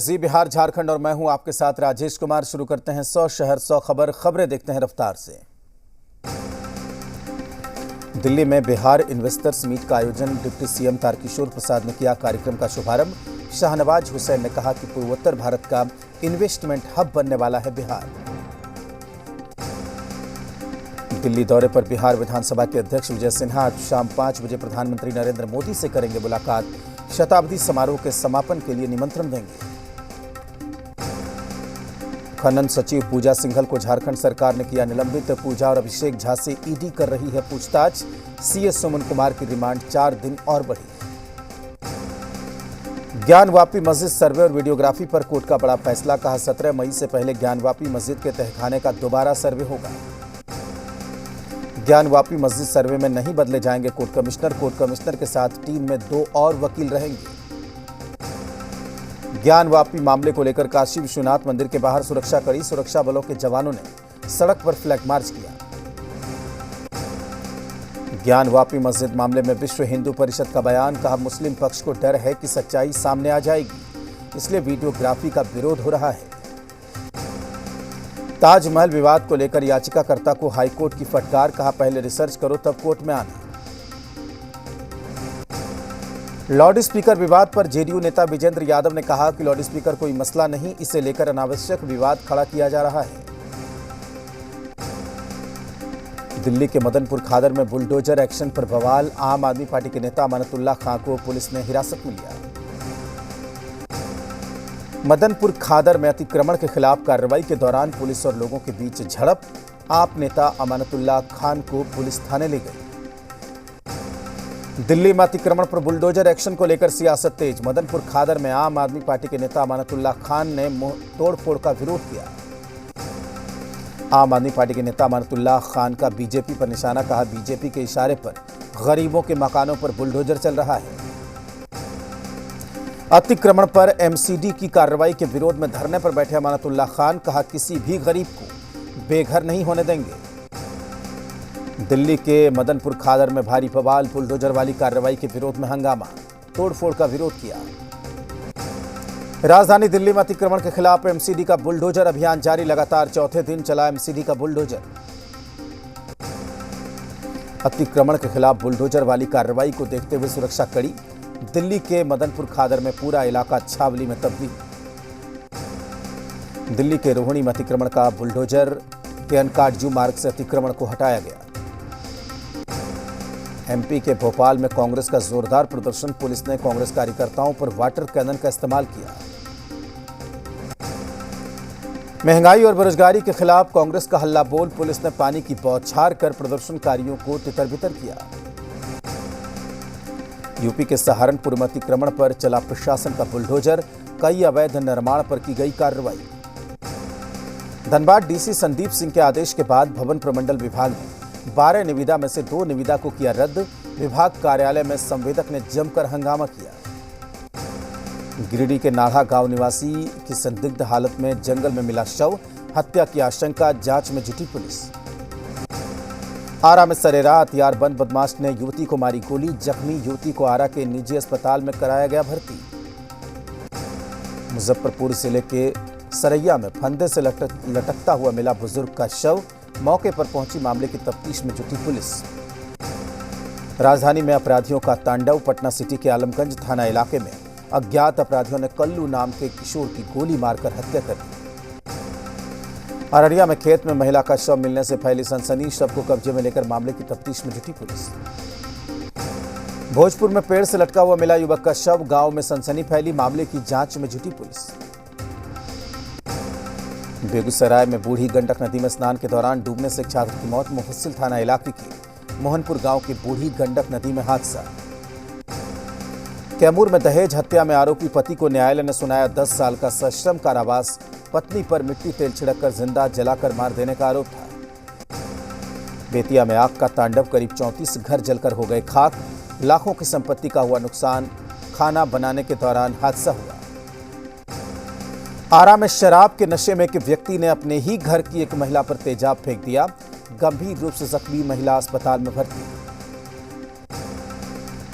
जी बिहार झारखंड और मैं हूं आपके साथ राजेश कुमार। शुरू करते हैं 100 शहर 100 खबर। खबरें देखते हैं रफ्तार से। दिल्ली में बिहार इन्वेस्टर्स मीट का आयोजन डिप्टी सीएम तारकिशोर प्रसाद ने किया। कार्यक्रम का शुभारंभ शाहनवाज हुसैन ने कहा कि पूर्वोत्तर भारत का इन्वेस्टमेंट हब बनने वाला है बिहार। दिल्ली दौरे पर बिहार विधानसभा के अध्यक्ष विजय सिन्हा आज शाम 5 बजे प्रधानमंत्री नरेंद्र मोदी से करेंगे मुलाकात। शताब्दी समारोह के समापन के लिए निमंत्रण देंगे। खनन सचिव पूजा सिंघल को झारखंड सरकार ने किया निलंबित। पूजा और अभिषेक झा से ईडी कर रही है पूछताछ। सीएस सुमन कुमार की रिमांड 4 दिन और बढ़ी। ज्ञानवापी मस्जिद सर्वे और वीडियोग्राफी पर कोर्ट का बड़ा फैसला। कहा 17 मई से पहले ज्ञानवापी मस्जिद के तहखाने का दोबारा सर्वे होगा। ज्ञानवापी मस्जिद सर्वे में नहीं बदले जाएंगे कोर्ट कमिश्नर। कोर्ट कमिश्नर के साथ टीम में 2 और वकील रहेंगे। ज्ञानवापी मामले को लेकर काशी विश्वनाथ मंदिर के बाहर सुरक्षा कड़ी। सुरक्षा बलों के जवानों ने सड़क पर फ्लैग मार्च किया। ज्ञानवापी मस्जिद मामले में विश्व हिंदू परिषद का बयान। कहा मुस्लिम पक्ष को डर है कि सच्चाई सामने आ जाएगी, इसलिए वीडियोग्राफी का विरोध हो रहा है। ताजमहल विवाद को लेकर याचिकाकर्ता को हाईकोर्ट की फटकार। कहा पहले रिसर्च करो तब कोर्ट में आना। लाउड स्पीकर विवाद पर जेडीयू नेता विजेंद्र यादव ने कहा कि लाउड स्पीकर कोई मसला नहीं, इसे लेकर अनावश्यक विवाद खड़ा किया जा रहा है। दिल्ली के मदनपुर खादर में बुलडोजर एक्शन पर बवाल। आम आदमी पार्टी के नेता अमानतुल्लाह खान को पुलिस ने हिरासत में लिया। मदनपुर खादर में अतिक्रमण के खिलाफ कार्रवाई के दौरान पुलिस और लोगों के बीच झड़प। आप नेता अमानतुल्लाह खान को पुलिस थाने ले गई। दिल्ली में अतिक्रमण पर बुलडोजर एक्शन को लेकर सियासत तेज। मदनपुर खादर में आम आदमी पार्टी के नेता अमानतुल्लाह खान ने तोड़फोड़ का विरोध किया। आम आदमी पार्टी के नेता अमानतुल्लाह खान का बीजेपी पर निशाना। कहा बीजेपी के इशारे पर गरीबों के मकानों पर बुलडोजर चल रहा है। अतिक्रमण पर एमसीडी की कार्रवाई के विरोध में धरने पर बैठे अमानतुल्लाह खान। कहा किसी भी गरीब को बेघर नहीं होने देंगे। दिल्ली के मदनपुर खादर में भारी बवाल। बुलडोजर वाली कार्रवाई के विरोध में हंगामा, तोड़फोड़ का विरोध किया। राजधानी दिल्ली में अतिक्रमण के खिलाफ एमसीडी का बुलडोजर अभियान जारी। लगातार चौथे दिन चला एमसीडी का बुलडोजर। अतिक्रमण के खिलाफ बुलडोजर वाली कार्रवाई को देखते हुए सुरक्षा कड़ी। दिल्ली के मदनपुर खादर में पूरा इलाका छावनी में तब्दील। दिल्ली के रोहिणी में अतिक्रमण का बुलडोजर के अनकाटजू मार्ग से अतिक्रमण को हटाया गया। एमपी के भोपाल में कांग्रेस का जोरदार प्रदर्शन। पुलिस ने कांग्रेस कार्यकर्ताओं पर वाटर कैनन का इस्तेमाल किया। महंगाई और बेरोजगारी के खिलाफ कांग्रेस का हल्ला बोल। पुलिस ने पानी की बौछार कर प्रदर्शनकारियों को तितर-बितर किया। यूपी के सहारनपुर में अतिक्रमण पर चला प्रशासन का बुलडोजर। कई अवैध निर्माण पर की गई कार्रवाई। धनबाद डीसी संदीप सिंह के आदेश के बाद भवन प्रमंडल विभाग ने 12 निविदा में से 2 निविदा को किया रद्द। विभाग कार्यालय में संवेदक ने जमकर हंगामा किया। गिरिडीह के नाढ़ा गांव निवासी की संदिग्ध हालत में जंगल में मिला शव। हत्या की आशंका, जांच में जुटी पुलिस। आरा में सरेराह हथियारबंद बदमाश ने युवती को मारी गोली। जख्मी युवती को आरा के निजी अस्पताल में कराया गया भर्ती। मुजफ्फरपुर जिले के सरैया में फंदे से लटकता हुआ मिला बुजुर्ग का शव। मौके पर पहुंची मामले की तफ्तीश में जुटी पुलिस। राजधानी में अपराधियों का तांडव। पटना सिटी के आलमगंज थाना इलाके में अज्ञात अपराधियों ने कल्लू नाम के किशोर की गोली मारकर हत्या कर दी। अररिया में खेत में महिला का शव मिलने से फैली सनसनी। शव को कब्जे में लेकर मामले की तफ्तीश में जुटी पुलिस। भोजपुर में पेड़ से लटका हुआ मिला युवक का शव। गांव में सनसनी फैली। मामले की जांच में जुटी पुलिस। बेगूसराय में बूढ़ी गंडक नदी में स्नान के दौरान डूबने से एक छात्र की मौत। मुफस्सिल थाना इलाके के मोहनपुर गांव की बूढ़ी गंडक नदी में हादसा। कैमूर में दहेज हत्या में आरोपी पति को न्यायालय ने सुनाया 10 साल का सश्रम कारावास। पत्नी पर मिट्टी तेल छिड़ककर जिंदा जलाकर मार देने का आरोप था। बेतिया में आग का तांडव। करीब 34 घर जलकर हो गए खाक। लाखों की संपत्ति का हुआ नुकसान। खाना बनाने के दौरान हादसा हुआ। आरा में शराब के नशे में एक व्यक्ति ने अपने ही घर की एक महिला पर तेजाब फेंक दिया। गंभीर रूप से जख्मी महिला अस्पताल में भर्ती।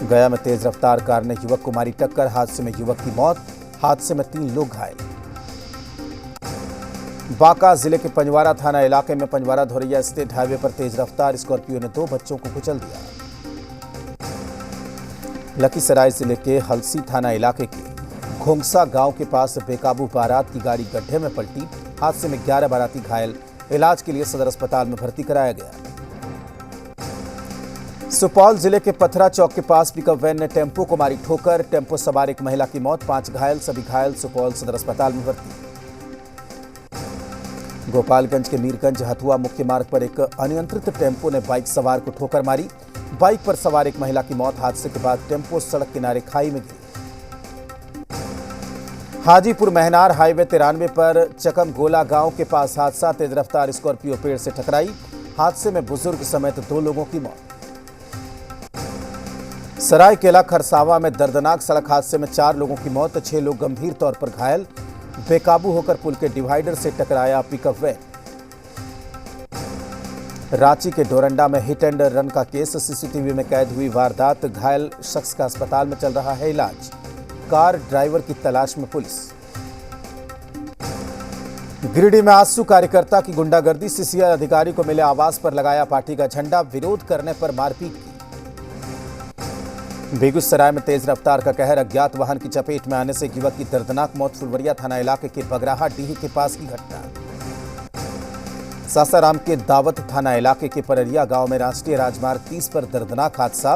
गया में तेज रफ्तार कार ने युवक को मारी टक्कर। हादसे में युवक की मौत। हादसे में 3 लोग घायल। बांका जिले के पंजवारा थाना इलाके में पंजवारा धोरैया स्टेट हाईवे पर तेज रफ्तार स्कॉर्पियो ने 2 बच्चों को कुचल दिया। लखीसराय जिले के हलसी थाना इलाके के घोंगसा गांव के पास बेकाबू बारात की गाड़ी गड्ढे में पलटी। हादसे में 11 बाराती घायल, इलाज के लिए सदर अस्पताल में भर्ती कराया गया। सुपौल जिले के पथरा चौक के पास पिकअप वैन ने टेम्पो को मारी ठोकर। टेम्पो सवार एक महिला की मौत, 5 घायल, सभी घायल सुपौल सदर अस्पताल में भर्ती। गोपालगंज के मीरगंज हथुआ मुख्य मार्ग पर एक अनियंत्रित टेम्पो ने बाइक सवार को ठोकर मारी। बाइक पर सवार एक महिला की मौत। हादसे के बाद टेम्पो सड़क किनारे खाई में गिरी। हाजीपुर महनार हाईवे 93 पर चकमगोला गांव के पास हादसा, तेज रफ्तार स्कॉर्पियो पेड़ से टकराई। हादसे में बुजुर्ग समेत 2 लोगों की मौत। सरायकेला खरसावां में दर्दनाक सड़क हादसे में 4 लोगों की मौत, 6 लोग गंभीर तौर पर घायल। बेकाबू होकर पुल के डिवाइडर से टकराया पिकअप वैन। रांची के डोरंडा में हिट एंड रन का केस, सीसीटीवी में कैद हुई वारदात। घायल शख्स का अस्पताल में चल रहा है इलाज। कार ड्राइवर की तलाश में पुलिस। गिरिडीह में आजसू कार्यकर्ता की गुंडागर्दी, सीसीएल अधिकारी को मिले आवास पर लगाया पार्टी का झंडा, विरोध करने पर मारपीट की। बेगूसराय में तेज रफ्तार का कहर, अज्ञात वाहन की चपेट में आने से युवक की दर्दनाक मौत। फुलवरिया थाना इलाके के बगराहा डीह के पास की घटना। सासाराम के दावत थाना इलाके के पररिया गांव में राष्ट्रीय राजमार्ग 30 पर दर्दनाक हादसा,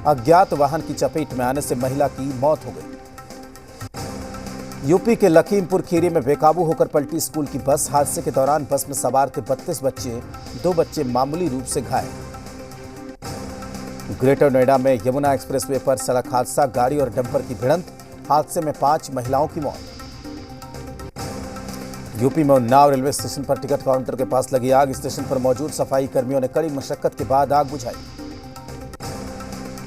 अज्ञात वाहन की चपेट में आने से महिला की मौत हो गई। यूपी के लखीमपुर खीरी में बेकाबू होकर पलटी स्कूल की बस। हादसे के दौरान बस में सवार थे 32 बच्चे, 2 बच्चे मामूली रूप से घायल। ग्रेटर नोएडा में यमुना एक्सप्रेसवे पर सड़क हादसा, गाड़ी और डंपर की भिड़ंत। हादसे में 5 महिलाओं की मौत। यूपी में उन्नाव रेलवे स्टेशन पर टिकट काउंटर के पास लगी आग। स्टेशन पर मौजूद सफाई कर्मियों ने कड़ी मशक्कत के बाद आग बुझाई।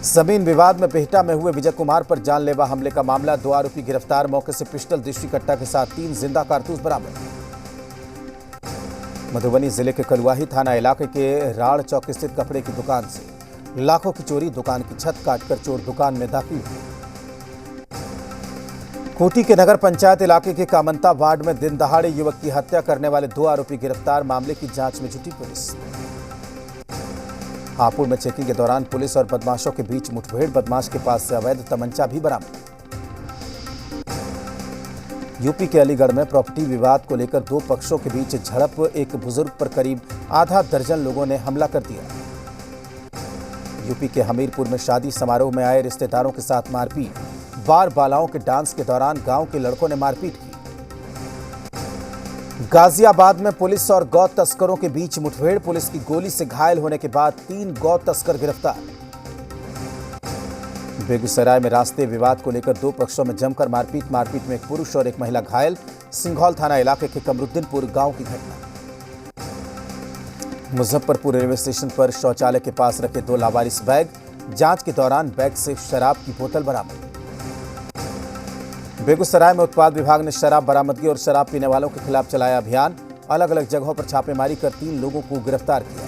जमीन विवाद में बिहटा में हुए विजय कुमार पर जानलेवा हमले का मामला, 2 आरोपी गिरफ्तार। मौके से पिस्टल, देशी कट्टा के साथ 3 जिंदा कारतूस बरामद। मधुबनी जिले के कलुआही थाना इलाके के राड़ चौक स्थित कपड़े की दुकान से लाखों की चोरी, दुकान की छत काटकर चोर दुकान में दाखिल हुए। खूंटी के नगर पंचायत इलाके के कामंता वार्ड में दिन दहाड़े युवक की हत्या करने वाले 2 आरोपी गिरफ्तार। मामले की जांच में जुटी पुलिस। हापुड़ में चेकिंग के दौरान पुलिस और बदमाशों के बीच मुठभेड़, बदमाश के पास से अवैध तमंचा भी बरामद। यूपी के अलीगढ़ में प्रॉपर्टी विवाद को लेकर 2 पक्षों के बीच झड़प, एक बुजुर्ग पर करीब आधा दर्जन लोगों ने हमला कर दिया। यूपी के हमीरपुर में शादी समारोह में आए रिश्तेदारों के साथ मारपीट, बार बालाओं के डांस के दौरान गांव के लड़कों ने मारपीट की। गाजियाबाद में पुलिस और गौ तस्करों के बीच मुठभेड़, पुलिस की गोली से घायल होने के बाद 3 गौ तस्कर गिरफ्तार। बेगूसराय में रास्ते विवाद को लेकर 2 पक्षों में जमकर मारपीट में एक पुरुष और एक महिला घायल। सिंघौल थाना इलाके के कमरुद्दीनपुर गांव की घटना। मुजफ्फरपुर रेलवे स्टेशन पर शौचालय के पास रखे 2 लावारिस बैग, जांच के दौरान बैग से शराब की बोतल बरामद। बेगूसराय में उत्पाद विभाग ने शराब बरामदगी और शराब पीने वालों के खिलाफ चलाया अभियान। अलग अलग जगहों पर छापेमारी कर 3 लोगों को गिरफ्तार किया।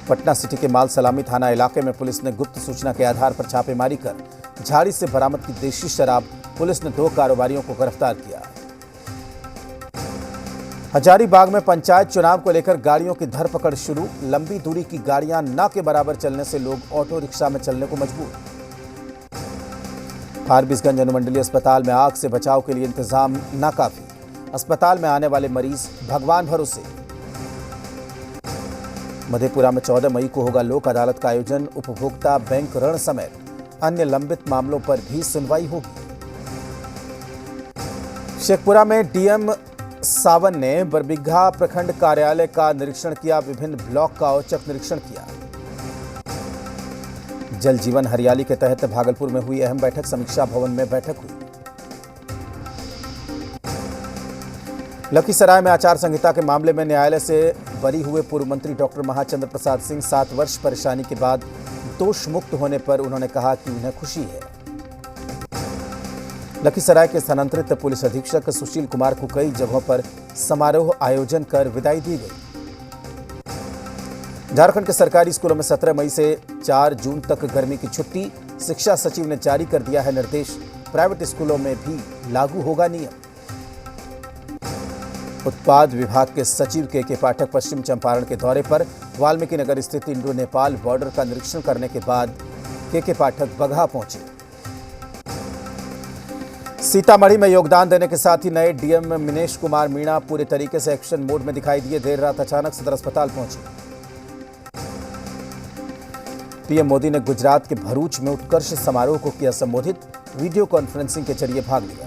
पटना सिटी के माल सलामी थाना इलाके में पुलिस ने गुप्त सूचना के आधार पर छापेमारी कर झाड़ी से बरामद की देशी शराब, पुलिस ने 2 कारोबारियों को गिरफ्तार किया। हजारीबाग में पंचायत चुनाव को लेकर गाड़ियों की धरपकड़ शुरू। लंबी दूरी की गाड़ियां न के बराबर चलने से लोग ऑटो रिक्शा में चलने को मजबूर। फारबिसगंज अनुमंडलीय अस्पताल में आग से बचाव के लिए इंतजाम नाकाफी, अस्पताल में आने वाले मरीज भगवान भरोसे। मधेपुरा में 14 मई को होगा लोक अदालत का आयोजन। उपभोक्ता, बैंक ऋण समेत अन्य लंबित मामलों पर भी सुनवाई होगी। शेखपुरा में डीएम सावन ने बरबीघा प्रखंड कार्यालय का निरीक्षण किया, विभिन्न ब्लॉक का औचक निरीक्षण किया। जल जीवन हरियाली के तहत भागलपुर में हुई अहम बैठक, समीक्षा भवन में बैठक हुई। लखीसराय में आचार संहिता के मामले में न्यायालय से बरी हुए पूर्व मंत्री डॉक्टर महाचंद्र प्रसाद सिंह 7 वर्ष परेशानी के बाद दोष मुक्त होने पर उन्होंने कहा कि उन्हें खुशी है। लखीसराय के स्थानांतरित पुलिस अधीक्षक सुशील कुमार को कई जगहों पर समारोह आयोजन कर विदाई दी गई। झारखंड के सरकारी स्कूलों में 17 मई से 4 जून तक गर्मी की छुट्टी, शिक्षा सचिव ने जारी कर दिया है निर्देश। प्राइवेट स्कूलों में भी लागू होगा नियम। उत्पाद विभाग के सचिव के पाठक पश्चिम चंपारण के दौरे पर वाल्मीकि नगर स्थित इंडो नेपाल बॉर्डर का निरीक्षण करने के बाद के पाठक बगहा पहुंचे। सीतामढ़ी में योगदान देने के साथ ही नए डीएम मिनेश कुमार मीणा पूरे तरीके से एक्शन मोड में दिखाई दिए। देर रात अचानक सदर अस्पताल पहुंचे। पीएम मोदी ने गुजरात के भरूच में उत्कर्ष समारोह को किया संबोधित। वीडियो कॉन्फ्रेंसिंग के जरिए भाग लिया।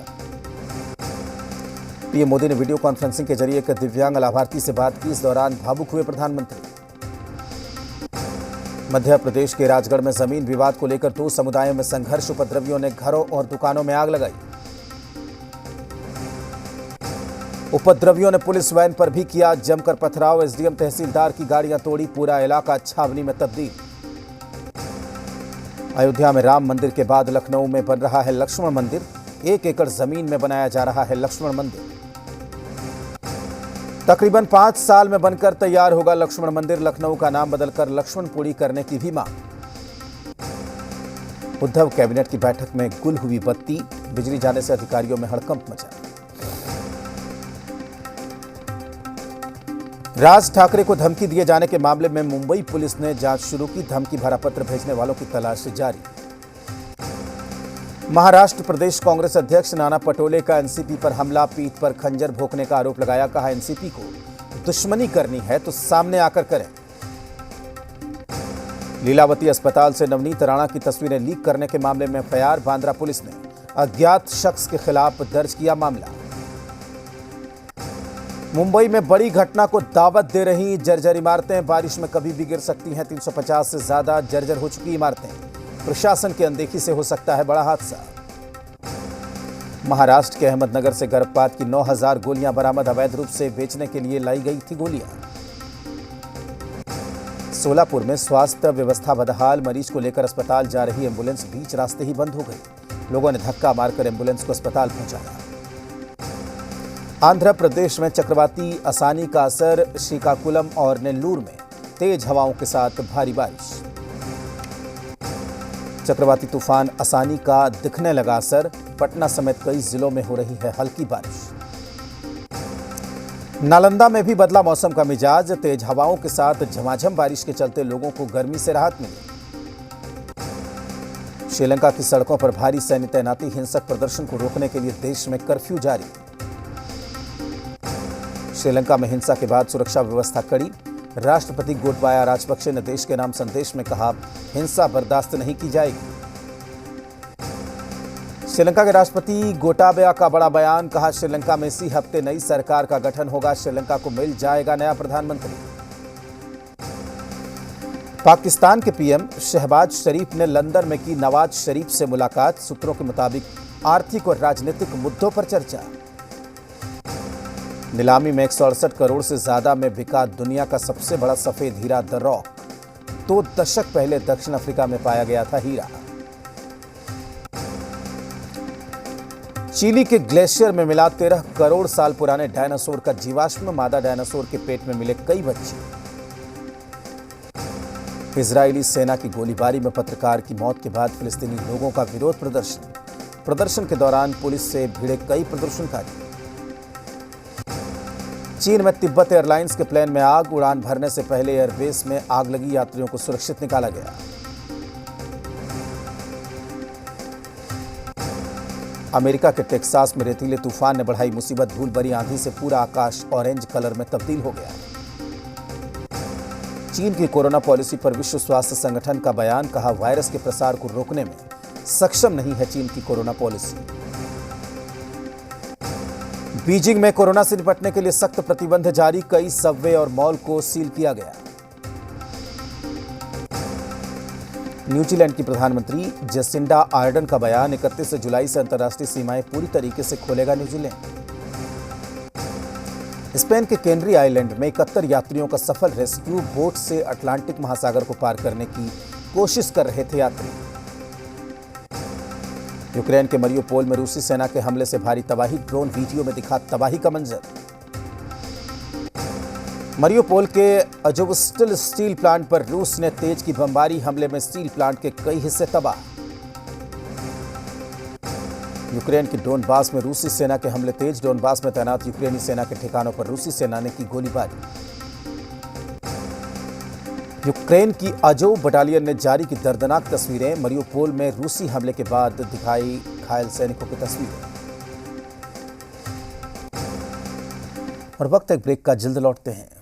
पीएम मोदी ने वीडियो कॉन्फ्रेंसिंग के जरिए एक दिव्यांग लाभार्थी से बात की। इस दौरान भावुक हुए प्रधानमंत्री। मध्य प्रदेश के राजगढ़ में जमीन विवाद को लेकर 2 समुदायों में संघर्ष। उपद्रवियों ने घरों और दुकानों में आग लगाई। उपद्रवियों ने पुलिस वैन पर भी किया जमकर पथराव। एसडीएम तहसीलदार की गाड़ियां तोड़ी। पूरा इलाका छावनी में तब्दील। अयोध्या में राम मंदिर के बाद लखनऊ में बन रहा है लक्ष्मण मंदिर। 1 एकड़ जमीन में बनाया जा रहा है लक्ष्मण मंदिर। तकरीबन 5 साल में बनकर तैयार होगा लक्ष्मण मंदिर। लखनऊ का नाम बदलकर लक्ष्मणपुरी करने की भी मांग। उद्धव कैबिनेट की बैठक में गुल हुई बत्ती। बिजली जाने से अधिकारियों में हड़कंप मचा। राज ठाकरे को धमकी दिए जाने के मामले में मुंबई पुलिस ने जांच शुरू की। धमकी भरा पत्र भेजने वालों की तलाश जारी। महाराष्ट्र प्रदेश कांग्रेस अध्यक्ष नाना पटोले का एनसीपी पर हमला। पीठ पर खंजर भोंकने का आरोप लगाया। कहा, एनसीपी को दुश्मनी करनी है तो सामने आकर करें। लीलावती अस्पताल से नवनीत राणा की तस्वीरें लीक करने के मामले में एफआईआर। बांद्रा पुलिस ने अज्ञात शख्स के खिलाफ दर्ज किया मामला। मुंबई में बड़ी घटना को दावत दे रही जर्जर इमारतें। बारिश में कभी भी गिर सकती हैं। 350 से ज्यादा जर्जर हो चुकी इमारतें। प्रशासन की अनदेखी से हो सकता है बड़ा हादसा। महाराष्ट्र के अहमदनगर से गर्भपात की 9000 गोलियां बरामद। अवैध रूप से बेचने के लिए लाई गई थी गोलियां। सोलापुर में स्वास्थ्य व्यवस्था बदहाल। मरीज को लेकर अस्पताल जा रही एम्बुलेंस बीच रास्ते ही बंद हो गई। लोगों ने धक्का मारकर एम्बुलेंस को अस्पताल पहुंचाया। आंध्र प्रदेश में चक्रवाती असानी का असर। श्रीकाकुलम और नेल्लूर में तेज हवाओं के साथ भारी बारिश। चक्रवाती तूफान असानी का दिखने लगा असर। पटना समेत कई जिलों में हो रही है हल्की बारिश। नालंदा में भी बदला मौसम का मिजाज। तेज हवाओं के साथ झमाझम बारिश के चलते लोगों को गर्मी से राहत मिली। श्रीलंका की सड़कों पर भारी सैन्य तैनाती। हिंसक प्रदर्शन को रोकने के लिए देश में कर्फ्यू जारी। श्रीलंका में हिंसा के बाद सुरक्षा व्यवस्था कड़ी। राष्ट्रपति गोटबाया राजपक्षे ने देश के नाम संदेश में कहा, हिंसा बर्दाश्त नहीं की जाएगी। श्रीलंका के राष्ट्रपति गोटाबया का बड़ा बयान। कहा, श्रीलंका में इसी हफ्ते नई सरकार का गठन होगा। श्रीलंका को मिल जाएगा नया प्रधानमंत्री। पाकिस्तान के पीएम शहबाज शरीफ ने लंदन में की नवाज शरीफ से मुलाकात। सूत्रों के मुताबिक आर्थिक और राजनीतिक मुद्दों पर चर्चा। नीलामी में 168 करोड़ से ज्यादा में बिका दुनिया का सबसे बड़ा सफेद हीरा द रॉक। 2 दशक पहले दक्षिण अफ्रीका में पाया गया था हीरा। चिली के ग्लेशियर में मिला 13 करोड़ साल पुराने डायनासोर का जीवाश्म। मादा डायनासोर के पेट में मिले कई बच्चे। इजरायली सेना की गोलीबारी में पत्रकार की मौत के बाद फिलिस्तीनी लोगों का विरोध प्रदर्शन। प्रदर्शन के दौरान पुलिस से भिड़े कई प्रदर्शनकारी। चीन में तिब्बत एयरलाइंस के प्लेन में आग। उड़ान भरने से पहले एयरबेस में आग लगी। यात्रियों को सुरक्षित निकाला गया। अमेरिका के टेक्सास में रेतीले तूफान ने बढ़ाई मुसीबत। धूल भरी आंधी से पूरा आकाश ऑरेंज कलर में तब्दील हो गया। चीन की कोरोना पॉलिसी पर विश्व स्वास्थ्य संगठन का बयान। कहा, वायरस के प्रसार को रोकने में सक्षम नहीं है चीन की कोरोना पॉलिसी। बीजिंग में कोरोना से निपटने के लिए सख्त प्रतिबंध जारी। कई सबवे और मॉल को सील किया गया। न्यूजीलैंड की प्रधानमंत्री जेसिंडा आर्डन का बयान। 31 जुलाई से अंतर्राष्ट्रीय सीमाएं पूरी तरीके से खोलेगा न्यूजीलैंड। स्पेन के केनरी आइलैंड में 71 यात्रियों का सफल रेस्क्यू। बोट से अटलांटिक महासागर को पार करने की कोशिश कर रहे थे यात्री। यूक्रेन के मरियोपोल में रूसी सेना के हमले से भारी तबाही। ड्रोन वीडियो में दिखा तबाही का मंजर। मरियोपोल के अजोवस्टल स्टील प्लांट पर रूस ने तेज की बमबारी। हमले में स्टील प्लांट के कई हिस्से तबाह। यूक्रेन की डोनबास में रूसी सेना के हमले तेज। डोनबास में तैनात यूक्रेनी सेना के ठिकानों पर रूसी सेना ने की गोलीबारी। यूक्रेन की अजोव बटालियन ने जारी की दर्दनाक तस्वीरें। मरियुपोल में रूसी हमले के बाद दिखाई घायल सैनिकों की तस्वीरें। और वक्त एक ब्रेक का, जल्द लौटते हैं।